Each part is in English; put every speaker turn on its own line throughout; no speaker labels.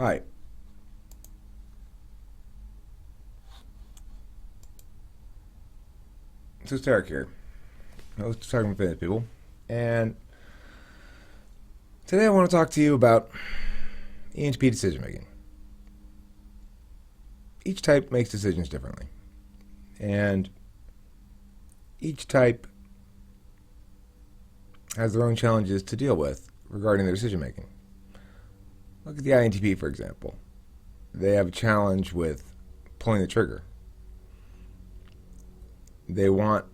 Hi. So it's Derek here. I was talking with famous people. And today I want to talk to you about ENTP decision making. Each type makes decisions differently. And each type has their own challenges to deal with regarding their decision making. Look at the INTP, for example. They have a challenge with pulling the trigger. They want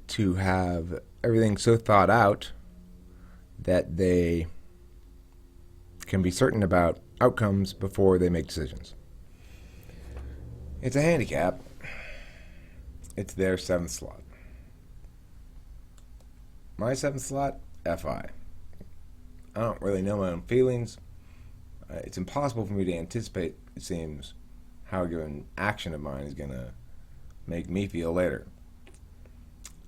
to have everything so thought out that they can be certain about outcomes before they make decisions. It's a handicap. It's their seventh slot. My seventh slot, FI. I don't really know my own feelings. It's impossible for me to anticipate, it seems, how a given action of mine is going to make me feel later.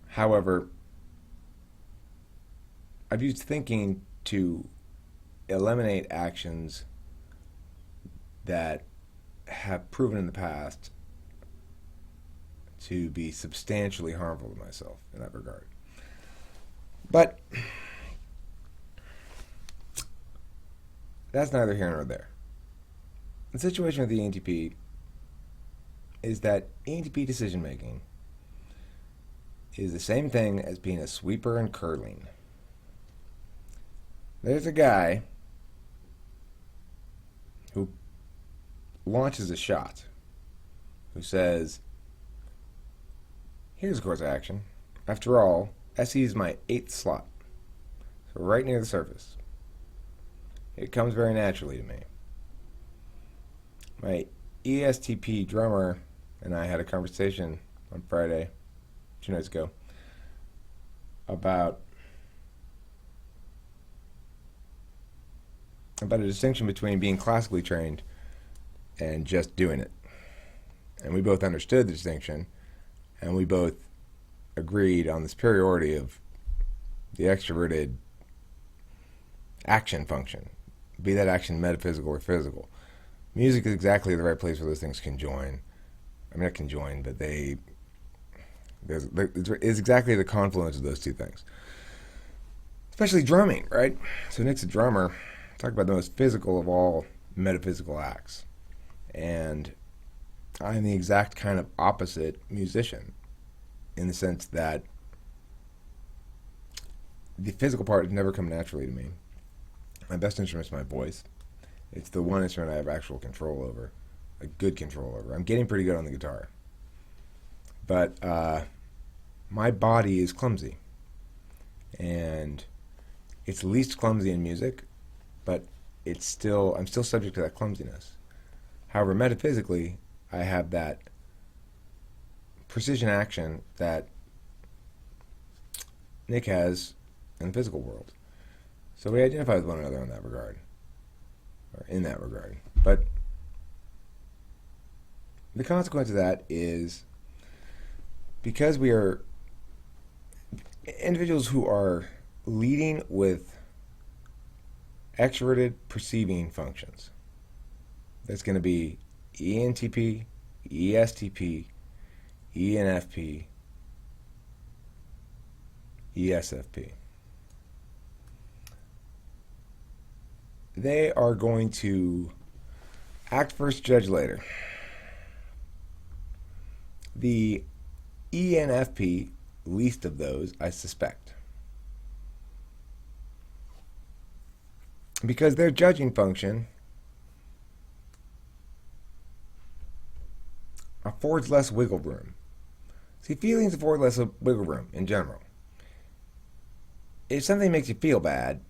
However, I've used thinking to eliminate actions that have proven in the past to be substantially harmful to myself in that regard. But that's neither here nor there. The situation with the ENTP is that ENTP decision making is the same thing as being a sweeper in curling. There's a guy who launches a shot, who says, here's a course of action. After all, SE is my 8th slot, so right near the surface. It comes very naturally to me. My ESTP drummer and I had a conversation on Friday, 2 nights ago, about a distinction between being classically trained and just doing it. And we both understood the distinction, and we both agreed on the superiority of the extroverted action function, be that action metaphysical or physical. Music is exactly the right place where those things can join. I mean, not can join, but it's exactly the confluence of those two things. Especially drumming, right? So Nick's a drummer. Talk about the most physical of all metaphysical acts. And I'm the exact kind of opposite musician, in the sense that the physical part has never come naturally to me. My best instrument is my voice. It's the one instrument I have actual control over, a good control over. I'm getting pretty good on the guitar. But my body is clumsy. And it's least clumsy in music, but I'm still subject to that clumsiness. However, metaphysically, I have that precision action that Nick has in the physical world. So we identify with one another in that regard. Or in that regard. But the consequence of that is, because we are individuals who are leading with extroverted perceiving functions, that's going to be ENTP, ESTP, ENFP, ESFP. They are going to act first, judge later. The ENFP, least of those, I suspect. Because their judging function affords less wiggle room. See, feelings afford less wiggle room in general. If something makes you feel bad,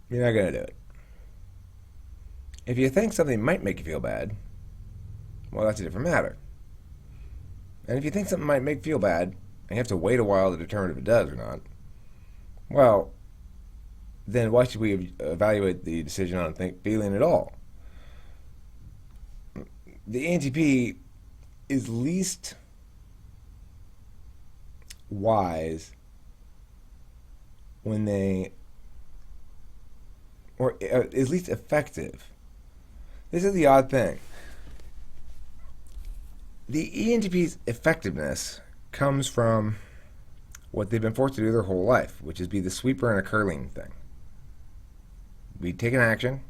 you're not going to do it. If you think something might make you feel bad, well, that's a different matter. And if you think something might make you feel bad, and you have to wait a while to determine if it does or not, well, then why should we evaluate the decision on feeling at all? The ENTP is least wise when they, or is least effective This is the odd thing. The ENTP's effectiveness comes from what they've been forced to do their whole life, which is be the sweeper in a curling thing. We take an action.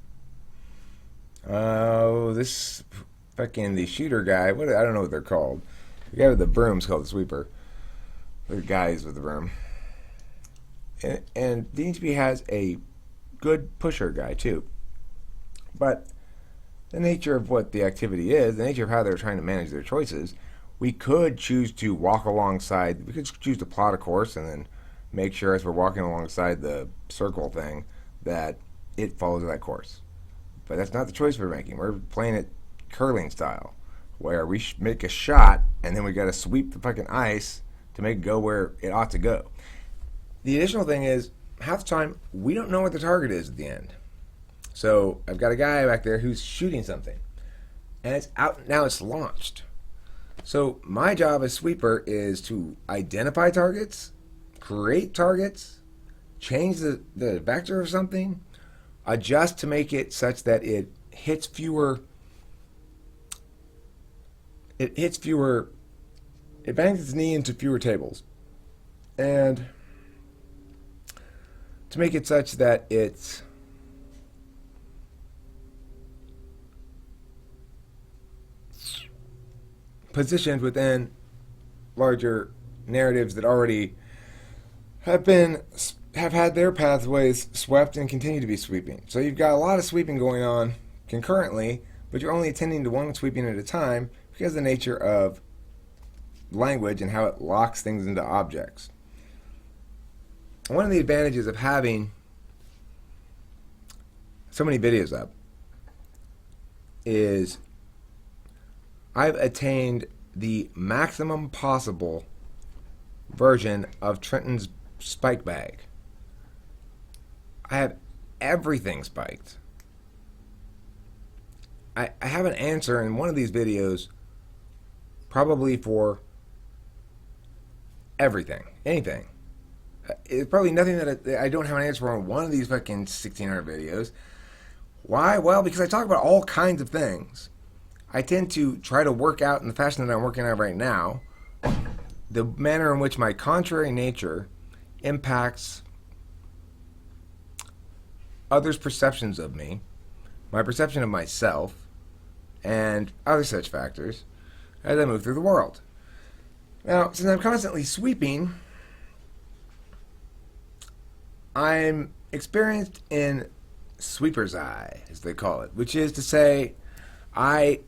Oh, this fucking the shooter guy. What, I don't know what they're called. The guy with the broom's called the sweeper. The guys with the broom. And the ENTP has a good pusher guy too. But the nature of what the activity is, the nature of how they're trying to manage their choices, we could choose to walk alongside, we could choose to plot a course and then make sure as we're walking alongside the circle thing that it follows that course. But that's not the choice we're making. We're playing it curling style, where we make a shot and then we got to sweep the fucking ice to make it go where it ought to go. The additional thing is, half the time, we don't know what the target is at the end. So I've got a guy back there who's shooting something, and it's out, now it's launched. So my job as sweeper is to identify targets, create targets, change the vector of something, adjust to make it such that it hits fewer, it bangs its knee into fewer tables. And to make it such that it's positioned within larger narratives that already have had their pathways swept and continue to be sweeping. So you've got a lot of sweeping going on concurrently, but you're only attending to one sweeping at a time because of the nature of language and how it locks things into objects. One of the advantages of having so many videos up is I've attained the maximum possible version of Trenton's spike bag. I have everything spiked. I have an answer in one of these videos probably for everything, anything. It's probably nothing that I don't have an answer for on one of these fucking 1,600 videos. Why? Well, because I talk about all kinds of things. I tend to try to work out in the fashion that I'm working out right now, the manner in which my contrary nature impacts others' perceptions of me, my perception of myself, and other such factors as I move through the world. Now, since I'm constantly sweeping, I'm experienced in sweeper's eye, as they call it, which is to say, I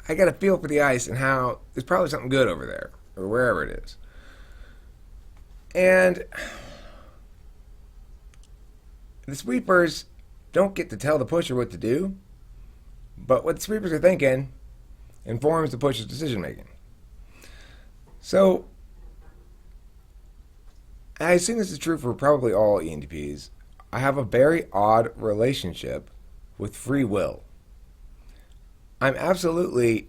got a feel for the ice and how there's probably something good over there, or wherever it is. And the sweepers don't get to tell the pusher what to do, but what the sweepers are thinking informs the pusher's decision making. So, I assume this is true for probably all ENTPs. I have a very odd relationship with free will. I'm absolutely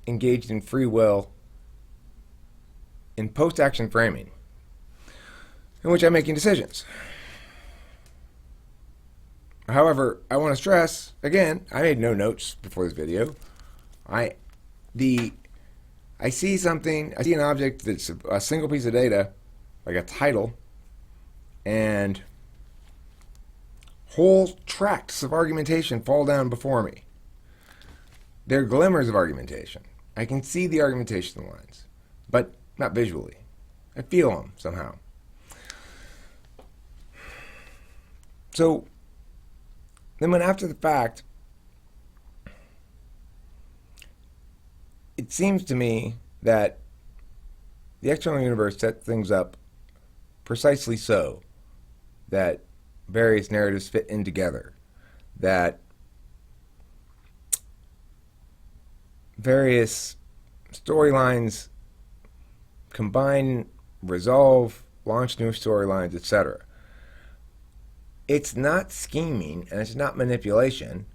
engaged in free will in post-action framing, in which I'm making decisions. However, I want to stress, again, I made no notes before this video. I see something, I see an object that's a single piece of data, like a title, and whole tracts of argumentation fall down before me. They're glimmers of argumentation. I can see the argumentation lines, but not visually. I feel them somehow. So, then when after the fact, it seems to me that the external universe set things up precisely so that various narratives fit in together, that various storylines combine, resolve, launch new storylines, etc. It's not scheming and it's not manipulation.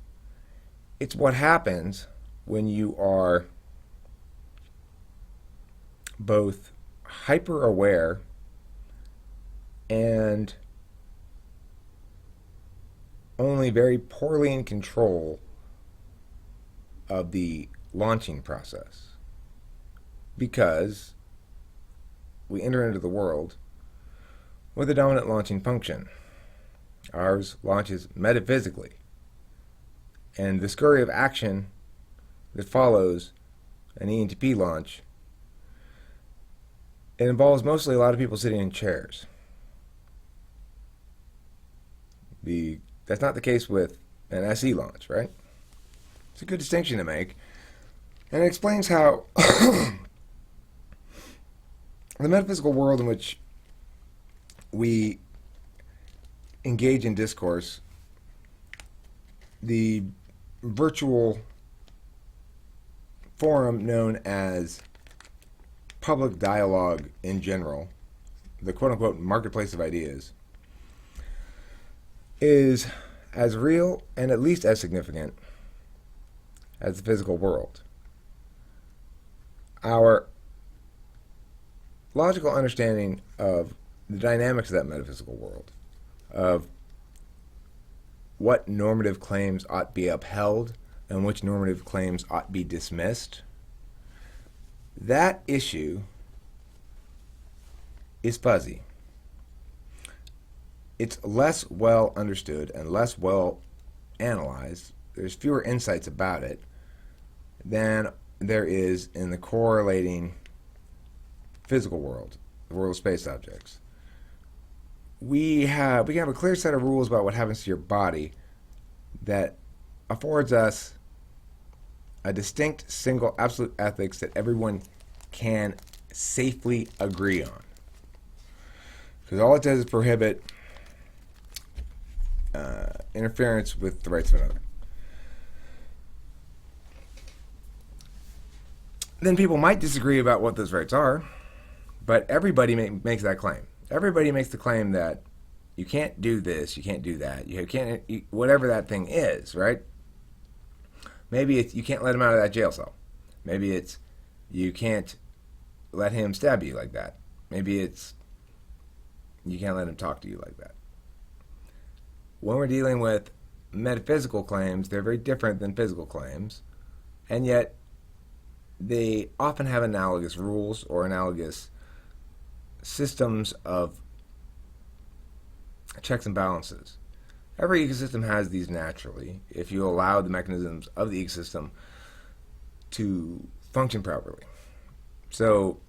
It's what happens when you are both hyper aware and only very poorly in control of the launching process because we enter into the world with a dominant launching function. Ours launches metaphysically, and the scurry of action that follows an ENTP launch, it involves mostly a lot of people sitting in chairs. That's not the case with an SE launch, right? It's a good distinction to make, and it explains how the metaphysical world in which we engage in discourse, the virtual forum known as public dialogue in general, the quote-unquote marketplace of ideas, is as real and at least as significant as the physical world. Our logical understanding of the dynamics of that metaphysical world, of what normative claims ought to be upheld and which normative claims ought to be dismissed, that issue is fuzzy. It's less well understood and less well analyzed. There's fewer insights about it than there is in the correlating physical world, the world of space objects. We can have a clear set of rules about what happens to your body that affords us a distinct, single, absolute ethics that everyone can safely agree on. Because all it does is prohibit interference with the rights of another. Then people might disagree about what those rights are, but everybody makes that claim. Everybody makes the claim that you can't do this, you can't do that, whatever that thing is, right? Maybe it's you can't let him out of that jail cell. Maybe it's you can't let him stab you like that. Maybe it's you can't let him talk to you like that. When we're dealing with metaphysical claims, they're very different than physical claims, and yet they often have analogous rules or analogous systems of checks and balances. Every ecosystem has these naturally, if you allow the mechanisms of the ecosystem to function properly. So,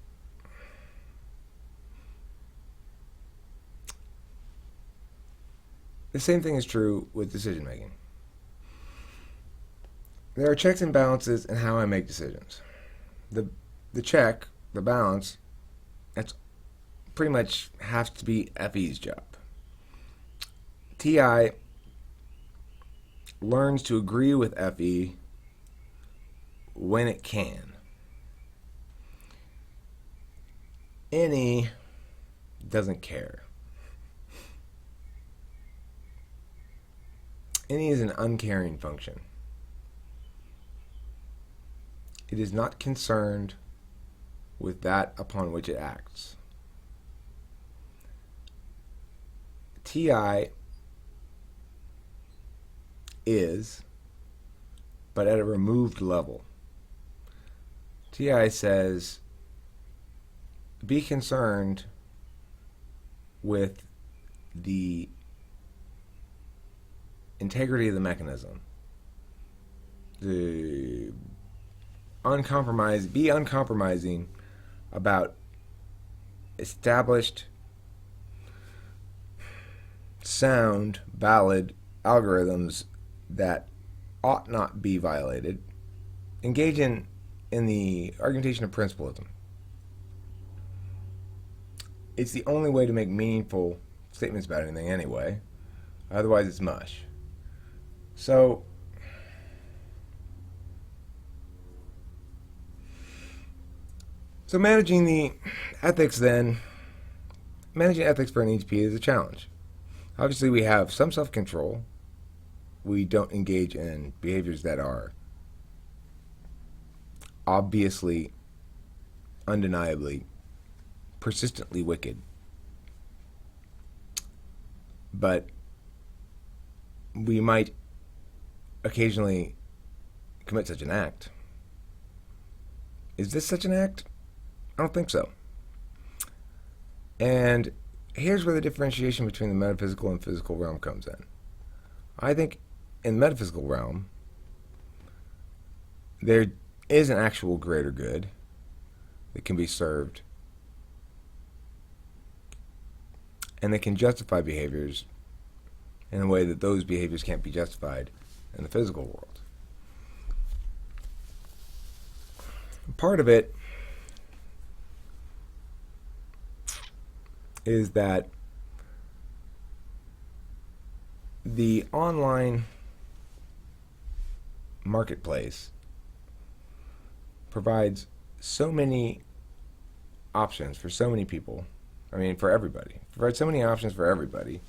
the same thing is true with decision making. There are checks and balances in how I make decisions. The check, the balance, that's pretty much has to be FE's job. TI learns to agree with FE when it can. NE doesn't care. NE is an uncaring function. It is not concerned with that upon which it acts. TI is, but at a removed level. TI says, be concerned with the integrity of the mechanism. Be uncompromising about established, sound, valid algorithms that ought not be violated. Engage in the argumentation of principalism. It's the only way to make meaningful statements about anything anyway. Otherwise it's mush. So managing the ethics then, managing ethics for an ENTP is a challenge. Obviously we have some self-control. We don't engage in behaviors that are obviously, undeniably, persistently wicked. But we might occasionally commit such an act. Is this such an act? I don't think so. And here's where the differentiation between the metaphysical and physical realm comes in. I think in the metaphysical realm, there is an actual greater good that can be served and that can justify behaviors in a way that those behaviors can't be justified in the physical world. Part of it is that the online marketplace provides so many options for so many people. I mean, for everybody. It provides so many options for everybody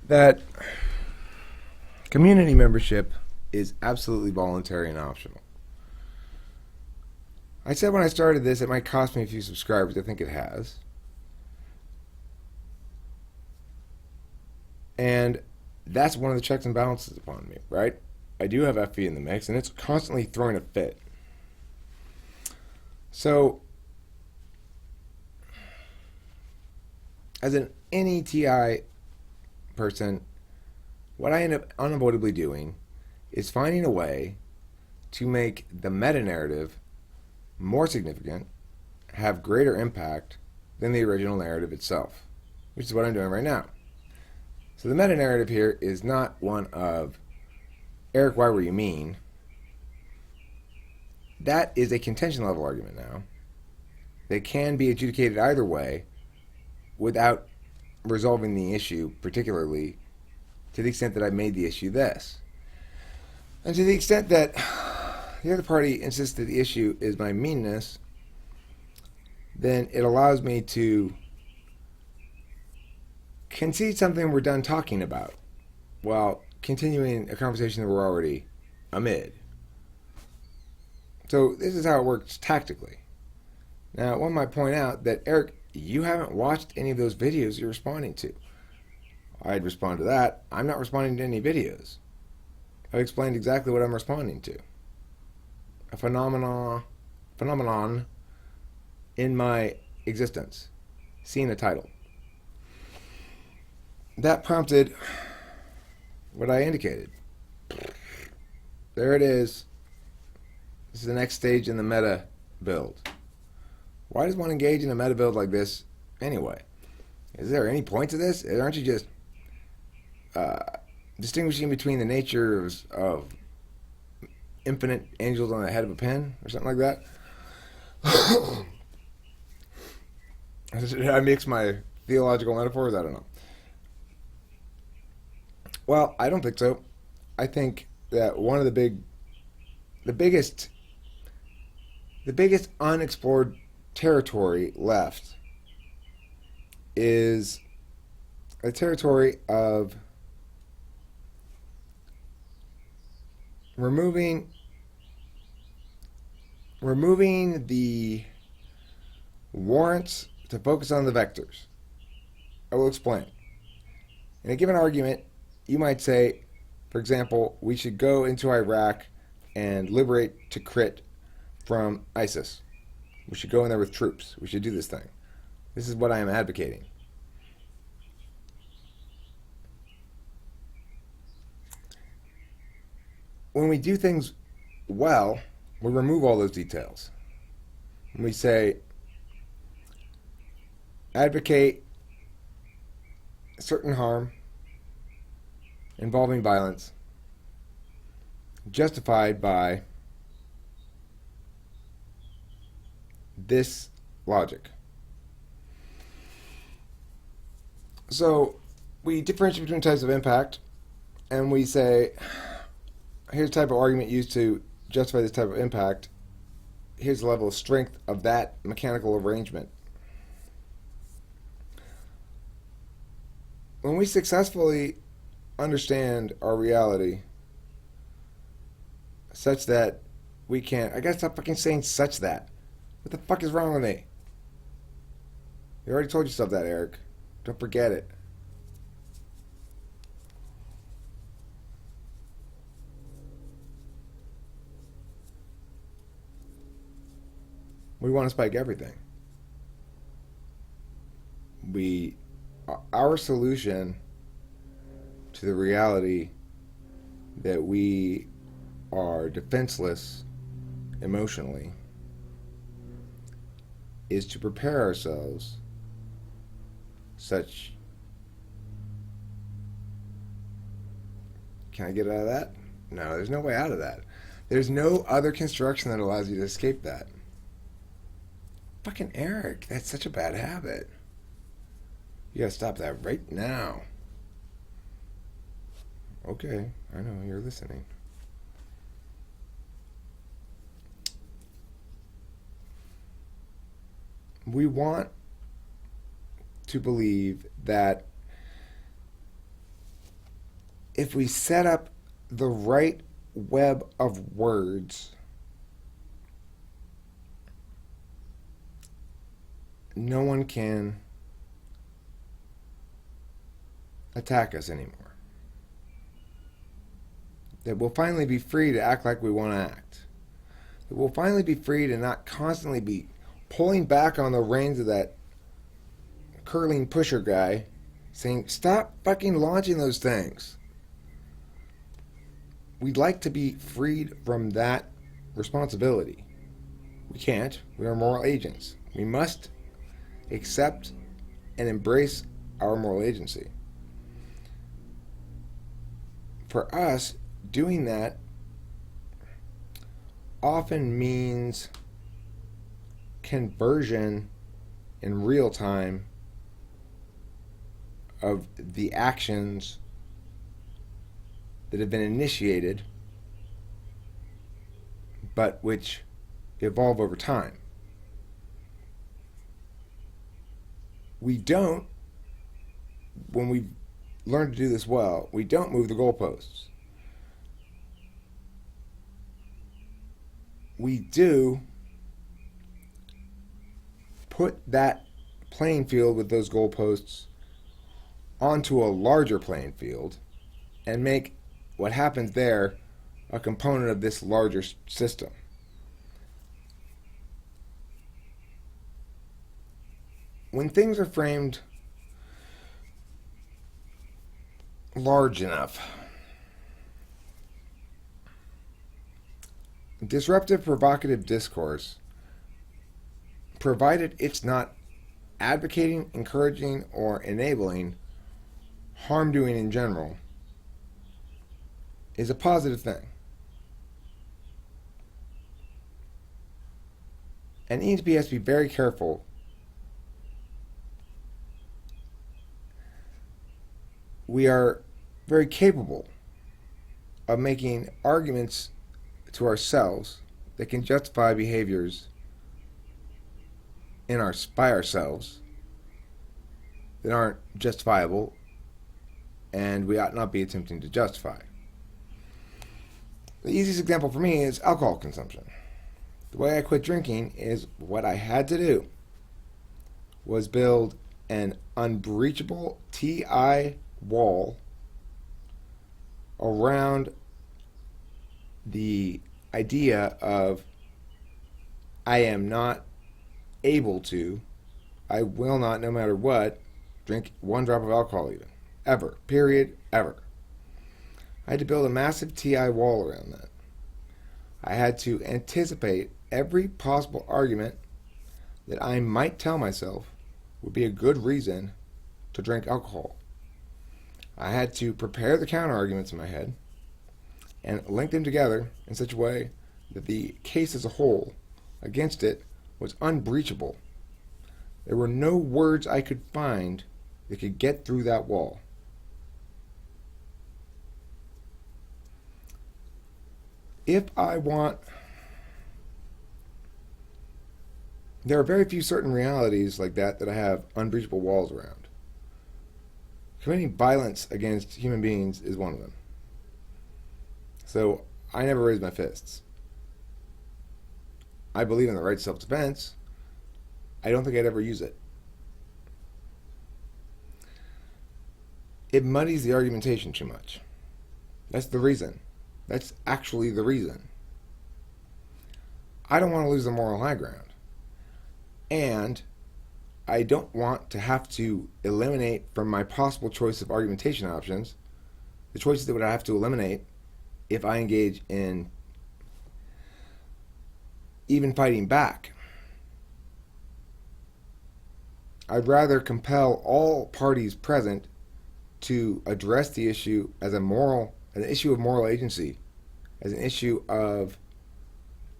that community membership is absolutely voluntary and optional. I said when I started this it might cost me a few subscribers. I think it has. And that's one of the checks and balances upon me, right? I do have FE in the mix, and it's constantly throwing a fit. So, as an NETI person, what I end up unavoidably doing is finding a way to make the meta-narrative more significant, have greater impact than the original narrative itself, which is what I'm doing right now. So the meta-narrative here is not one of, Eric, why were you mean? That is a contention level argument now that can be adjudicated either way without resolving the issue, particularly to the extent that I made the issue this. And to the extent that the other party insists that the issue is my meanness, then it allows me to concede something we're done talking about while continuing a conversation that we're already amid. So this is how it works tactically. Now, one might point out that, Eric, you haven't watched any of those videos you're responding to. I'd respond to that. I'm not responding to any videos. I've explained exactly what I'm responding to. A phenomenon in my existence. Seeing the title. That prompted what I indicated. There it is. This is the next stage in the meta build. Why does one engage in a meta build like this anyway? Is there any point to this? Aren't you just distinguishing between the natures of infinite angels on the head of a pen or something like that? Did I mix my theological metaphors? I don't know. Well, I don't think so. I think that one of the biggest unexplored territory left is a territory of removing the warrants to focus on the vectors. I will explain. In a given argument, you might say, for example, we should go into Iraq and liberate Tikrit from ISIS. We should go in there with troops. We should do this thing. This is what I am advocating. When we do things well, we remove all those details. And we say, advocate certain harm involving violence justified by this logic. So we differentiate between types of impact, and we say, here's the type of argument used to justify this type of impact. Here's the level of strength of that mechanical arrangement. When we successfully understand our reality such that we can't... I gotta stop fucking saying such that. What the fuck is wrong with me? You already told yourself that, Eric. Don't forget it. We want to spike everything. Our solution to the reality that we are defenseless emotionally is to prepare ourselves such. Can I get out of that? No, there's no way out of that. There's no other construction that allows you to escape that. Fucking Eric, that's such a bad habit. You gotta stop that right now. Okay, I know, you're listening. We want to believe that if we set up the right web of words, no one can attack us anymore. That we'll finally be free to act like we want to act. That we'll finally be free to not constantly be pulling back on the reins of that curling pusher guy saying, stop fucking launching those things. We'd like to be freed from that responsibility. We can't. We are moral agents. We must accept and embrace our moral agency. For us, doing that often means conversion in real time of the actions that have been initiated but which evolve over time. We don't, when we learn to do this well, we don't move the goalposts. We do put that playing field with those goalposts onto a larger playing field and make what happens there a component of this larger system. When things are framed large enough, disruptive, provocative discourse, provided it's not advocating, encouraging, or enabling harm doing in general, is a positive thing. And ENTP has to be very careful we are very capable of making arguments to ourselves that can justify behaviors by ourselves that aren't justifiable and we ought not be attempting to justify. The easiest example for me is alcohol consumption. The way I quit drinking is what I had to do was build an unbreachable TI wall around the idea of I am not able to, I will not, no matter what, drink one drop of alcohol even. Ever. Period. Ever. I had to build a massive TI wall around that. I had to anticipate every possible argument that I might tell myself would be a good reason to drink alcohol. I had to prepare the counter arguments in my head and link them together in such a way that the case as a whole against it was unbreachable. There were no words I could find that could get through that wall. If I want, there are very few certain realities like that I have unbreachable walls around. Committing violence against human beings is one of them. So I never raise my fists. I believe in the right to self-defense. I don't think I'd ever use it. It muddies the argumentation too much. That's the reason. That's actually the reason. I don't want to lose the moral high ground. and I don't want to have to eliminate from my possible choice of argumentation options the choices that would have to eliminate if I engage in even fighting back. I'd rather compel all parties present to address the issue as an issue of moral agency, as an issue of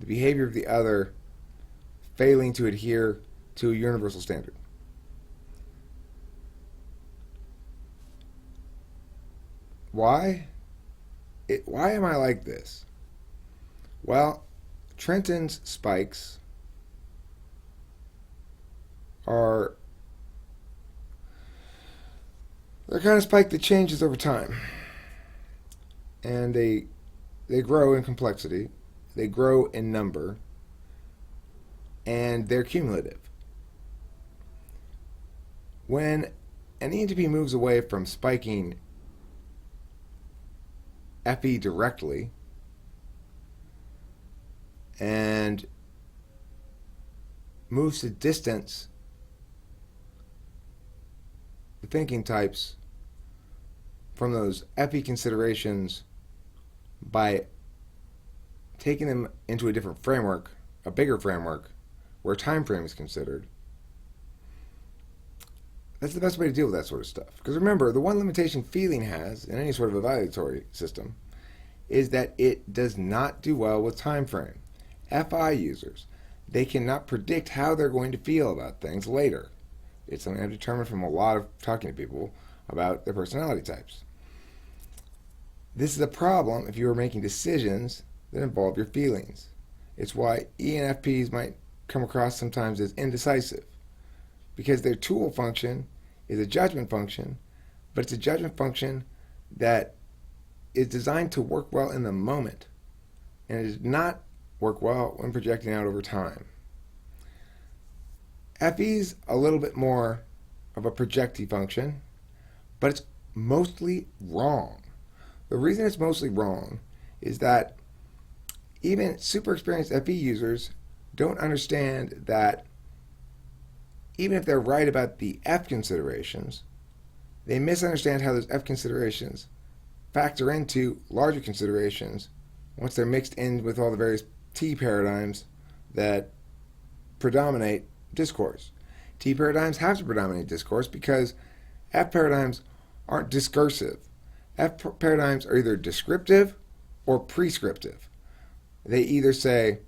the behavior of the other failing to adhere to a universal standard. Why? Why am I like this? Well, Trenton's spikes are they're kind of spike that changes over time, and they grow in complexity, they grow in number, and they're cumulative. When an ENTP moves away from spiking FE directly and moves to distance the thinking types from those FE considerations by taking them into a different framework, a bigger framework, where time frame is considered. That's the best way to deal with that sort of stuff. Because remember, the one limitation feeling has in any sort of evaluatory system is that it does not do well with time frame. FI users, they cannot predict how they're going to feel about things later. It's something I've determined from a lot of talking to people about their personality types. This is a problem if you are making decisions that involve your feelings. It's why ENFPs might come across sometimes as indecisive, because their tool function is a judgment function, but it's a judgment function that is designed to work well in the moment, and it does not work well when projecting out over time. FE's a little bit more of a projective function, but it's mostly wrong. The reason it's mostly wrong is that even super experienced FE users don't understand that even if they're right about the F considerations, they misunderstand how those F considerations factor into larger considerations once they're mixed in with all the various T paradigms that predominate discourse. T paradigms have to predominate discourse because F paradigms aren't discursive. F paradigms are either descriptive or prescriptive. They either say,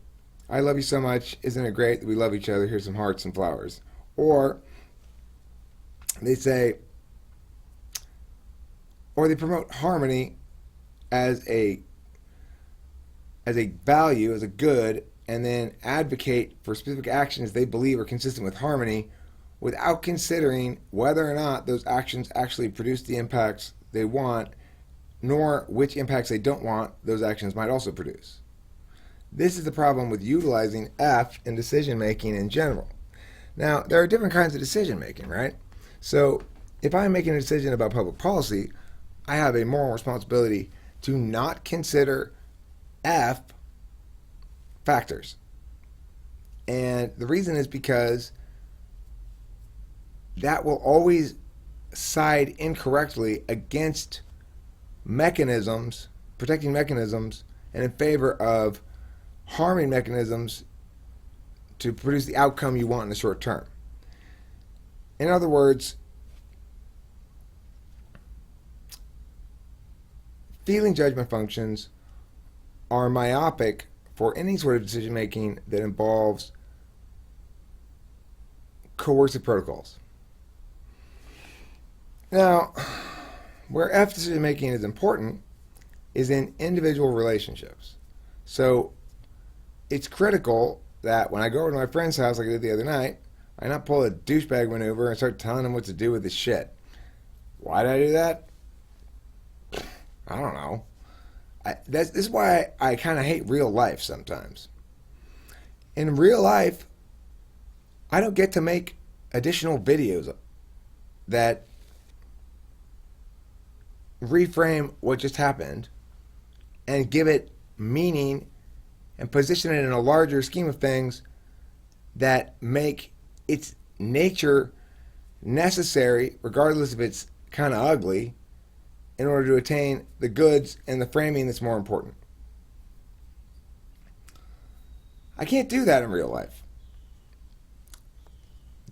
I love you so much, isn't it great that we love each other, here's some hearts and flowers. Or they say, or they promote harmony as a value, as a good, and then advocate for specific actions they believe are consistent with harmony without considering whether or not those actions actually produce the impacts they want, nor which impacts they don't want those actions might also produce. This is the problem with utilizing F in decision making in general. Now, there are different kinds of decision making, right? So if I'm making a decision about public policy, I have a moral responsibility to not consider F factors. And the reason is because that will always side incorrectly against mechanisms, protecting mechanisms, and in favor of harming mechanisms to produce the outcome you want in the short term. In other words, feeling judgment functions are myopic for any sort of decision making that involves coercive protocols. Now, where F decision making is important is in individual relationships. So it's critical that when I go over to my friend's house like I did the other night, I not pull a douchebag maneuver and start telling him what to do with his shit. Why did I do that? I don't know. This is why I kind of hate real life sometimes. In real life, I don't get to make additional videos that reframe what just happened and give it meaning and position it in a larger scheme of things that make it's nature necessary, regardless if it's kind of ugly, in order to attain the goods and the framing that's more important. I can't do that in real life.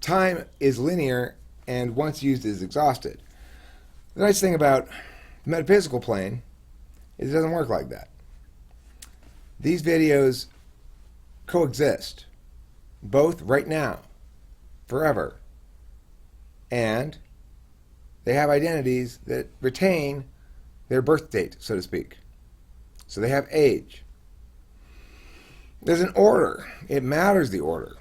Time is linear and once used is exhausted. The nice thing about the metaphysical plane is it doesn't work like that. These videos coexist, both right now, forever, and they have identities that retain their birth date, so to speak. So they have age. There's an order. It matters, the order.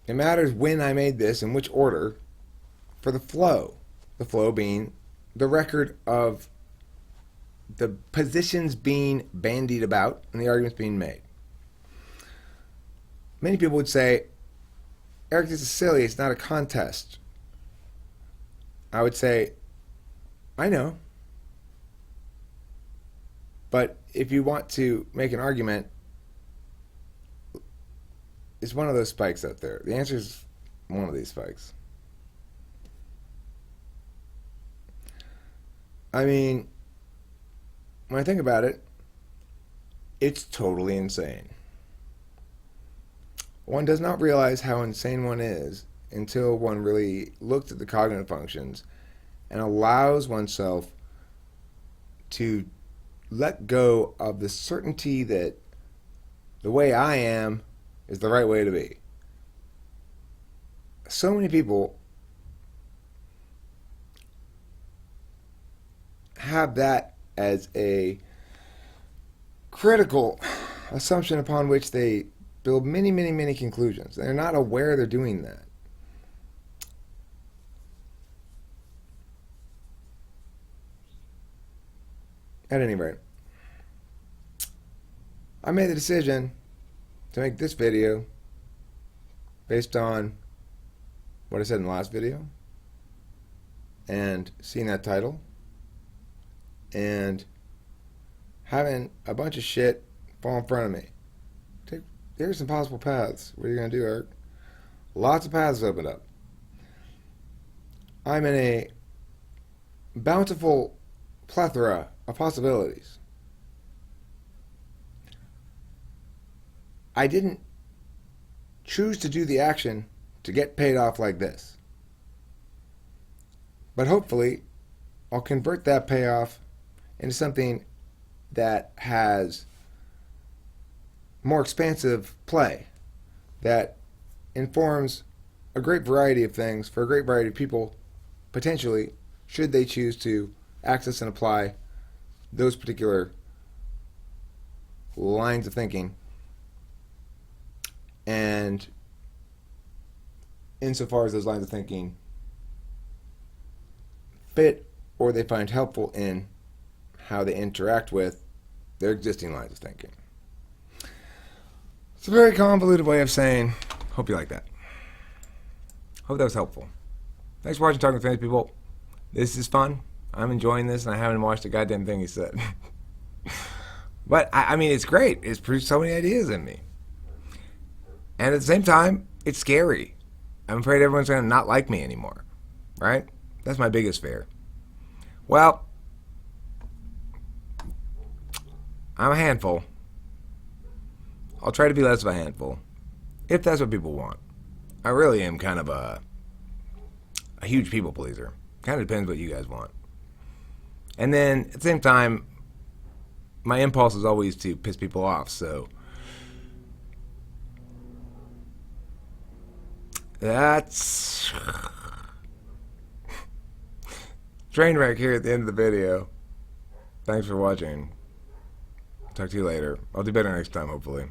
It matters when I made this, in which order, for the flow. The flow being the record of the positions being bandied about and the arguments being made. Many people would say, Eric, this is silly. It's not a contest. I would say, I know. But if you want to make an argument, it's one of those spikes out there. The answer is one of these spikes. I mean, when I think about it, it's totally insane. One does not realize how insane one is until one really looks at the cognitive functions and allows oneself to let go of the certainty that the way I am is the right way to be. So many people have that as a critical assumption upon which they build many, many, many conclusions. They're not aware they're doing that. At any rate, I made the decision to make this video based on what I said in the last video and seeing that title and having a bunch of shit fall in front of me. Here's some possible paths. What are you going to do, Eric? Lots of paths opened up. I'm in a bountiful plethora of possibilities. I didn't choose to do the action to get paid off like this. But hopefully, I'll convert that payoff into something that has more expansive play, that informs a great variety of things for a great variety of people, potentially, should they choose to access and apply those particular lines of thinking. And insofar as those lines of thinking fit or they find helpful in how they interact with their existing lines of thinking. It's a very convoluted way of saying, hope you like that. Hope that was helpful. Thanks for watching Talking with Famous People. This is fun. I'm enjoying this, and I haven't watched a goddamn thing he said. But, I mean, it's great. It's produced so many ideas in me. And at the same time, it's scary. I'm afraid everyone's going to not like me anymore. Right? That's my biggest fear. Well, I'm a handful. I'll try to be less of a handful, if that's what people want. I really am kind of a huge people pleaser. Kind of depends what you guys want. And then, at the same time, my impulse is always to piss people off, so that's train wreck here at the end of the video. Thanks for watching. Talk to you later. I'll do better next time, hopefully.